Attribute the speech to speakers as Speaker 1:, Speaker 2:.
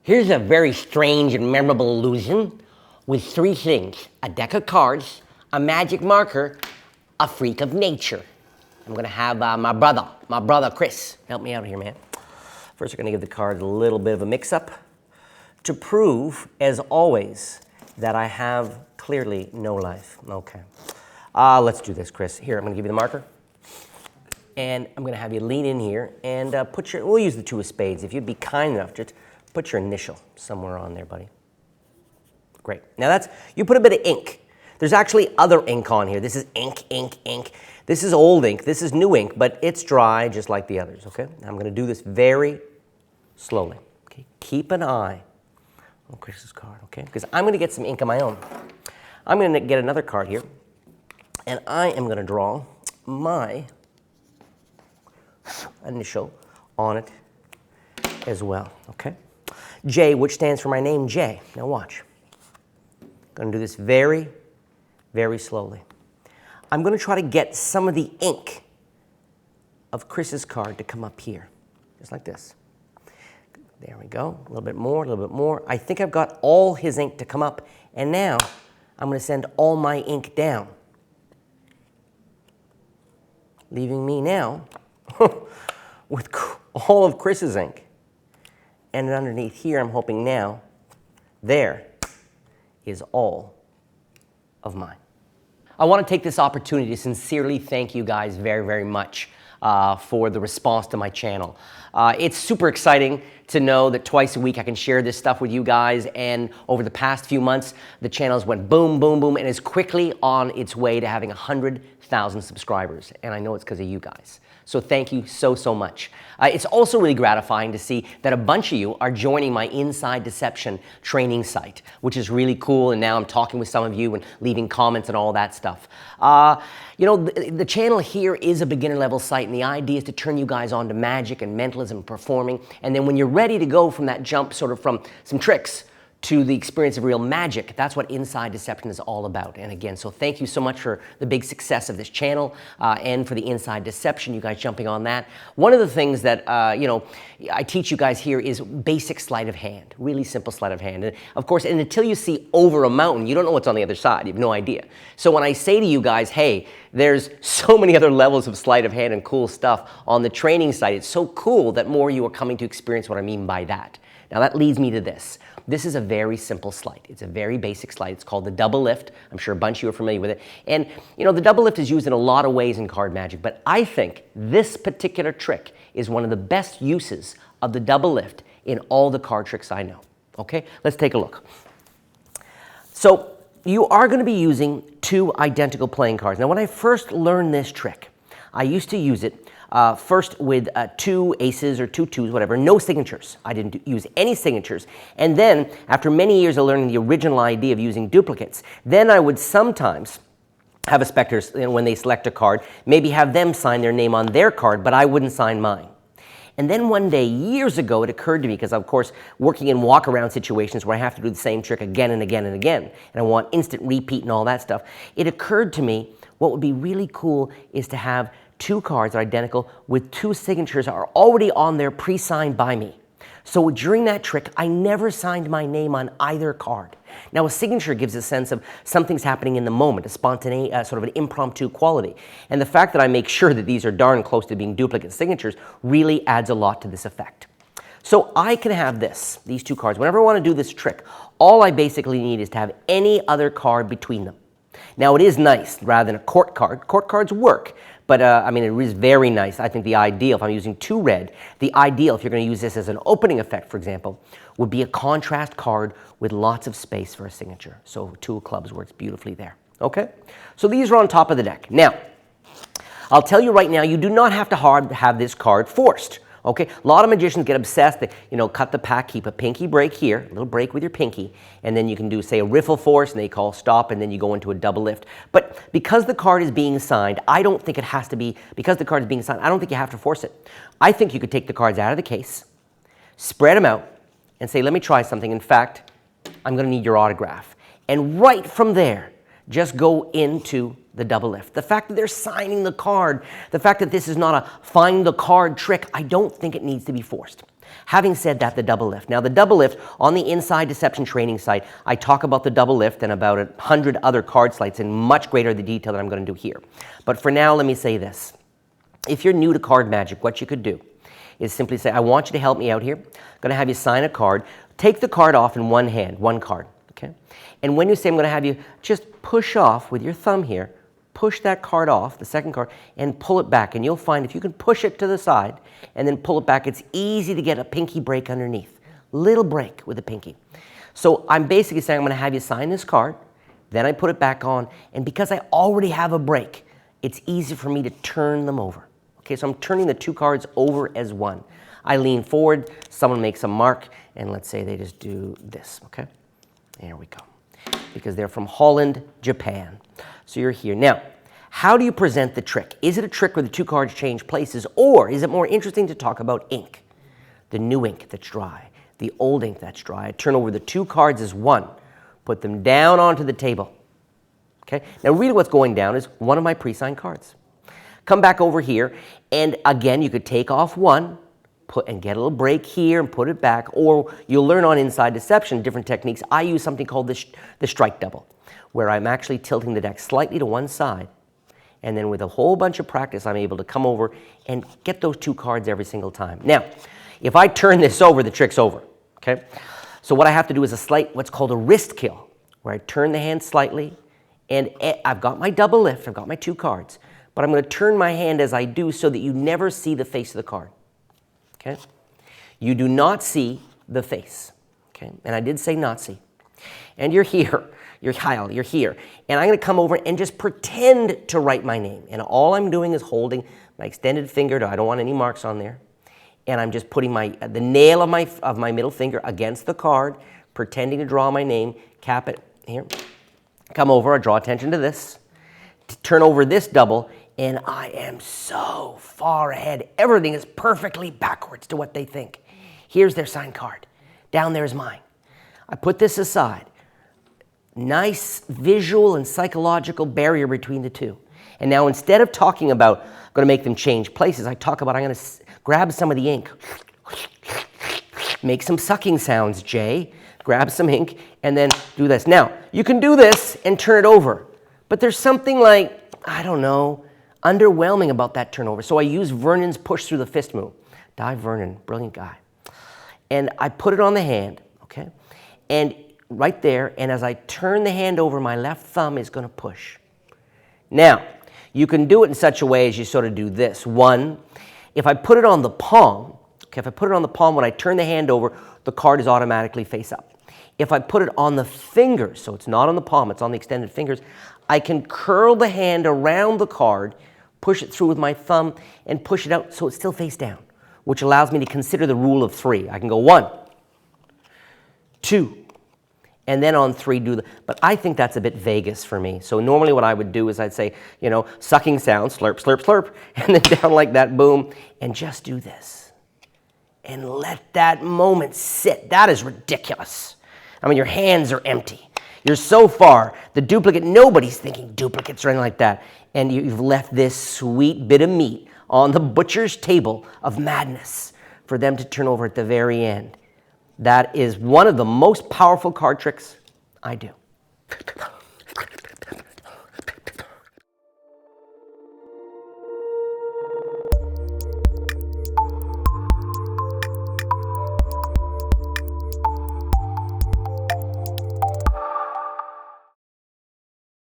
Speaker 1: Here's a very strange and memorable illusion with three things: a deck of cards, a magic marker, a freak of nature. I'm gonna have my brother Chris, help me out here, man. First, we're gonna give the cards a little bit of a mix-up to prove, as always, that I have clearly no life. Okay. Let's do this, Chris. Here, I'm gonna give you the marker. And I'm gonna have you lean in here and we'll use the two of spades. If you'd be kind enough, just put your initial somewhere on there, buddy. Great. Now you put a bit of ink. There's actually other ink on here. This is ink, ink, ink. This is old ink. This is new ink, but it's dry just like the others, okay? Now I'm gonna do this very slowly, okay? Keep an eye on Chris's card, okay? Because I'm gonna get some ink of my own. I'm gonna get another card here, and I am gonna draw my initial on it as well, okay? J, which stands for my name, Jay. Now watch. I'm going to do this very, very slowly. I'm going to try to get some of the ink of Chris's card to come up here, just like this. There we go. A little bit more, a little bit more. I think I've got all his ink to come up, and now I'm going to send all my ink down, leaving me now with all of Chris's ink. And underneath here, I'm hoping now, there is all of mine. I want to take this opportunity to sincerely thank you guys very, very much for the response to my channel. It's super exciting to know that twice a week I can share this stuff with you guys, and over the past few months, the channel's went boom, boom, boom, and is quickly on its way to having 100,000 subscribers, and I know it's because of you guys. So thank you so, so much. It's also really gratifying to see that a bunch of you are joining my Inside Deception training site, which is really cool, and now I'm talking with some of you and leaving comments and all that stuff. You know, the channel here is a beginner level site, and the idea is to turn you guys on to magic and mentalism and performing, and then when you're ready to go from that jump, sort of from some tricks to the experience of real magic, that's what Inside Deception is all about. And again, so thank you so much for the big success of this channel and for the Inside Deception, you guys jumping on that. One of the things that, you know, I teach you guys here is basic sleight of hand, really simple sleight of hand. And of course, and until you see over a mountain, you don't know what's on the other side. You have no idea. So when I say to you guys, hey, there's so many other levels of sleight of hand and cool stuff on the training site, it's so cool that more of you are coming to experience what I mean by that. Now that leads me to this. This is a very simple sleight. It's a very basic sleight. It's called the double lift. I'm sure a bunch of you are familiar with it. And you know, the double lift is used in a lot of ways in card magic, but I think this particular trick is one of the best uses of the double lift in all the card tricks I know. Okay, let's take a look. So you are going to be using two identical playing cards. Now when I first learned this trick, I used to use it first with two aces or two twos, whatever, no signatures. I didn't use any signatures. And then, after many years of learning the original idea of using duplicates, then I would sometimes have a spectator, you know, when they select a card, maybe have them sign their name on their card, but I wouldn't sign mine. And then one day, years ago, it occurred to me, because of course, working in walk-around situations where I have to do the same trick again and again and again, and I want instant repeat and all that stuff, it occurred to me what would be really cool is to have two cards that are identical with two signatures are already on there pre-signed by me. So during that trick, I never signed my name on either card. Now a signature gives a sense of something's happening in the moment, a spontaneous, sort of an impromptu quality. And the fact that I make sure that these are darn close to being duplicate signatures really adds a lot to this effect. So I can have these two cards. Whenever I want to do this trick, all I basically need is to have any other card between them. Now it is nice, rather than a court card. Court cards work. But I mean, it is very nice. I think the ideal, if I'm using two red, the ideal, if you're going to use this as an opening effect, for example, would be a contrast card with lots of space for a signature. So two of clubs works beautifully there. Okay? So these are on top of the deck. Now, I'll tell you right now, you do not have to have this card forced. Okay, a lot of magicians get obsessed. They, you know, cut the pack, keep a pinky break here, a little break with your pinky, and then you can do, say, a riffle force, and they call stop, and then you go into a double lift. But because the card is being signed, I don't think it has to be, because the card is being signed, I don't think you have to force it. I think you could take the cards out of the case, spread them out, and say, let me try something. In fact, I'm going to need your autograph. And right from there, just go into the double lift. The fact that they're signing the card, the fact that this is not a find the card trick, I don't think it needs to be forced. Having said that, the double lift. Now the double lift, on the Inside Deception training site, I talk about the double lift and about 100 other card sleights in much greater detail than I'm going to do here. But for now, let me say this. If you're new to card magic, what you could do is simply say, I want you to help me out here. I'm going to have you sign a card. Take the card off in one hand, one card, okay? And when you say I'm going to have you just push off with your thumb here, push that card off, the second card, and pull it back. And you'll find if you can push it to the side and then pull it back, it's easy to get a pinky break underneath. Little break with the pinky. So I'm basically saying I'm going to have you sign this card, then I put it back on, and because I already have a break, it's easy for me to turn them over. Okay, so I'm turning the two cards over as one. I lean forward, someone makes a mark, and let's say they just do this, okay? There we go. Because they're from Holland, Japan. So you're here. Now, how do you present the trick? Is it a trick where the two cards change places, or is it more interesting to talk about ink? The new ink that's dry, the old ink that's dry. I turn over the two cards as one, put them down onto the table. Okay? Now really what's going down is one of my pre-signed cards. Come back over here, and again, you could take off one, put and get a little break here and put it back, or you'll learn on Inside Deception different techniques. I use something called the strike double, where I'm actually tilting the deck slightly to one side, and then with a whole bunch of practice, I'm able to come over and get those two cards every single time. Now, if I turn this over, the trick's over, okay? So what I have to do is a slight, what's called a wrist kill, where I turn the hand slightly, and I've got my double lift, I've got my two cards, but I'm going to turn my hand as I do so that you never see the face of the card. Okay? You do not see the face. Okay? And I did say not see. And you're here. You're Kyle. You're here. And I'm going to come over and just pretend to write my name. And all I'm doing is holding my extended finger. I don't want any marks on there. And I'm just putting the nail of my middle finger against the card, pretending to draw my name, cap it here. Come over. I draw attention to this. Turn over this double. And I am so far ahead. Everything is perfectly backwards to what they think. Here's their signed card. Down there is mine. I put this aside. Nice visual and psychological barrier between the two. And now instead of talking about, I'm going to make them change places, I talk about, I'm going to grab some of the ink. Make some sucking sounds, Jay. Grab some ink and then do this. Now, you can do this and turn it over. But there's something like, I don't know, underwhelming about that turnover. So I use Vernon's push through the fist move. Di Vernon, brilliant guy. And I put it on the hand, okay? And right there, and as I turn the hand over, my left thumb is going to push. Now, you can do it in such a way as you sort of do this. One, if I put it on the palm, okay, if I put it on the palm, when I turn the hand over, the card is automatically face up. If I put it on the fingers, so it's not on the palm, it's on the extended fingers, I can curl the hand around the card, push it through with my thumb, and push it out so it's still face down, which allows me to consider the rule of three. I can go 1, 2, and then on 3 do the, but I think that's a bit Vegas for me. So normally what I would do is I'd say, you know, sucking sound, slurp, slurp, slurp, and then down like that, boom, and just do this. And let that moment sit. That is ridiculous. I mean, your hands are empty. You're so far, the duplicate, nobody's thinking duplicates or anything like that. And you've left this sweet bit of meat on the butcher's table of madness for them to turn over at the very end. That is one of the most powerful card tricks I do.